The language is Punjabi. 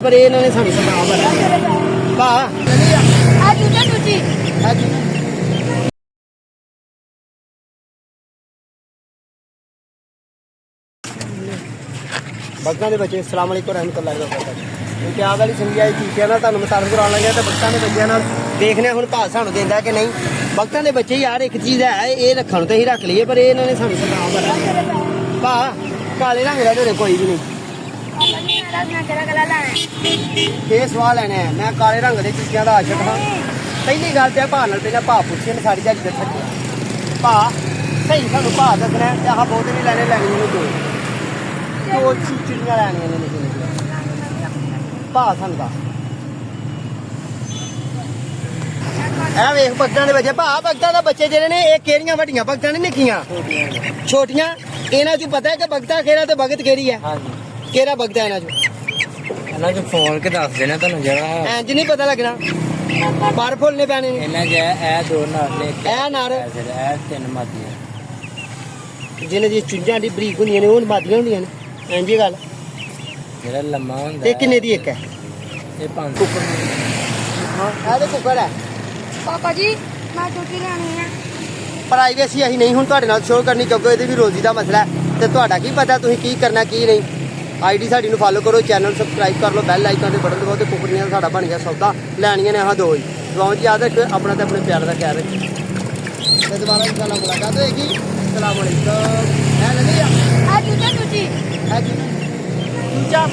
ਪਰ ਇਹਨਾਂ ਨੇ ਸਾਨੂੰ ਸਤਾ ਭਾ ਆ ਦੂਜਾ ਦੂਜੀ ਬਗਤਾਂ ਦੇ ਬੱਚੇ ਅਸਲਾਮ ਅਲੈਕੁਮ ਰਹਿਮਤੁਲਾਹਿ ਵਬਰਕਾਤੁਹੂ ਕਿਉਂਕਿ ਆਹ ਵਾਲੀ ਸੰਗੀ ਆਈ ਚੀਜ਼ਾਂ ਨਾਲ ਤੁਹਾਨੂੰ ਮਸਾਰਫ ਕਰਾਉਣ ਲੱਗਿਆ ਤੇ ਬਗਤਾਂ ਦੇ ਬੱਚਿਆਂ ਨਾਲ ਦੇਖਦੇ ਹੁਣ ਭਾ ਸਾਨੂੰ ਦਿੰਦਾ ਕਿ ਨਹੀਂ। ਬਗਤਾਂ ਦੇ ਬੱਚੇ ਯਾਰ ਇੱਕ ਚੀਜ਼ ਹੈ ਇਹ ਰੱਖਣ ਤੇ ਹੀ ਰੱਖ ਲਈਏ ਪਰ ਇਹਨਾਂ ਨੇ ਸਾਨੂੰ ਸਤਾ ਭਾ ਕਾਲੇ ਰੰਗ ਦਾ ਢੋਰੇ ਕੋਈ ਵੀ ਨਹੀਂ। ਇਹ ਸਵਾਲ ਲੈਣਾ ਹੈ ਮੈਂ ਕਾਲੇ ਰੰਗ ਦੇ ਚੀਜ਼ਾਂ ਦਾ ਆਸ਼ਕ ਹਾਂ। ਪਹਿਲੀ ਗੱਲ ਤੇ ਭਾ ਨਾਲ ਪਹਿਲਾਂ ਭਾ ਪੁੱਛੇ ਨੇ ਸਾਡੀ ਜੱਜ ਦੱਸੀ ਭਾ ਸਹੀ ਸਾਨੂੰ ਭਾ ਦੱਸਣਾ ਤੇ ਆਹ ਬਹੁਤ ਨਹੀਂ ਲੈਣੀਆਂ ਨੇ ਦੋ ਚੀਜ਼ਾਂ ਲੈਣੀਆਂ ਨੇ ਭਾ ਸਾਨੂੰ ਦਾ ਇਹ ਵੇਖ ਬਗਤਾਂ ਦੇ ਬੱਚੇ ਭਾ ਬਗਤਾਂ ਦਾ ਬੱਚੇ ਜਿਹੜੇ ਨੇ ਇਹ ਕਿਹੜੀਆਂ ਵੱਡੀਆਂ ਬਗਤਾਂ ਨੇ ਨਿੱਕੀਆਂ ਛੋਟੀਆਂ ਇਹਨਾਂ ਚ ਪਤਾ ਹੈ ਕਿ ਬਗਤਾ ਕਿਹੜਾ ਤੇ ਬਗਤ ਕਿਹੜੀ ਹੈ। ਹਾਂਜੀ ਕਿਹੜਾ ਬਗਤਾ ਇਹਨਾਂ ਚ ਫੋਨ ਕੇ ਦੱਸ ਦੇਣਾ ਤੁਹਾਨੂੰ ਜਿਹੜਾ ਇੰਜ ਨਹੀਂ ਪਤਾ ਲੱਗਣਾ ਪਰ ਫੁੱਲਨੇ ਪੈਣੇ ਨੇ ਇਹਨਾਂ ਇਹ ਦੋ ਨਾਲ ਨੇ ਇਹ ਨਾਲ ਇਹ ਤਿੰਨ ਮਾਦੀਆਂ ਜਿਹਨੇ ਦੀ ਚੁੰਝਾਂ ਦੀ ਬਰੀਕ ਹੁੰਦੀਆਂ ਨੇ ਉਹ ਮਾਦੀਆਂ ਹੁੰਦੀਆਂ ਨੇ ਇੰਜ ਹੀ ਗੱਲ। ਜਿਹੜਾ ਲੰਮਾ ਹੁੰਦਾ ਤੇ ਕਿੰਨੇ ਦੀ ਇੱਕ ਹੈ ਇਹ 5 ਹਾਂ ਇਹ ਤੇ ਕੁੱਕਰ ਹੈ ਪਾਪਾ ਜੀ ਮੈਂ ਦੂਜੀ ਲੈਣੀ ਆ। ਪ੍ਰਾਈਵੇਸੀ ਅਸੀਂ ਨਹੀਂ ਹੁਣ ਤੁਹਾਡੇ ਨਾਲ ਸ਼ੋਅ ਕਰਨੀ ਕਿਉਂਕਿ ਇਹਦੇ ਵੀ ਰੋਜ਼ੀ ਦਾ ਮਸਲਾ ਹੈ ਤੇ ਤੁਹਾਡਾ ਕੀ ਪਤਾ ਤੁਸੀਂ ਕੀ ਕਰਨਾ ਕੀ ਨਹੀਂ। ਆਈਡੀ ਸਾਡੀ ਨੂੰ ਫਾਲੋ ਕਰੋ ਚੈਨਲ ਸਬਸਕ੍ਰਾਈਬ ਕਰ ਲਓ ਬੈਲ ਆਈਕਨ ਤੇ ਬਟਨ ਦਬਾਓ ਤੇ ਕੁੱਕਰੀਆਂ ਦਾ ਸਾਡਾ ਬਣ ਗਿਆ ਸੌਦਾ ਲੈਣੀਆਂ ਨੇ ਆਹ ਦੋ ਹੀ ਦੁਆਵਾਂ ਜੀ ਯਾਦ ਰੱਖੋ ਆਪਣਾ ਤੇ ਆਪਣੇ ਪਿਆਰ ਦਾ ਖਿਆਲ ਰੱਖੋ ਤੇ ਦੁਬਾਰਾ ਇਨਸ਼ਾਅੱਲਾ ਮੁਲਾਕਾਤ ਹੋਏਗੀ। ਅਸਲਾਮ ਅਲੈਕੁਮ। ਇਹ ਲੱਗੀ ਆ ਦੂਜਾ ਦੂਜੀ ਹੈ ਜੀ ਦੂਜਾ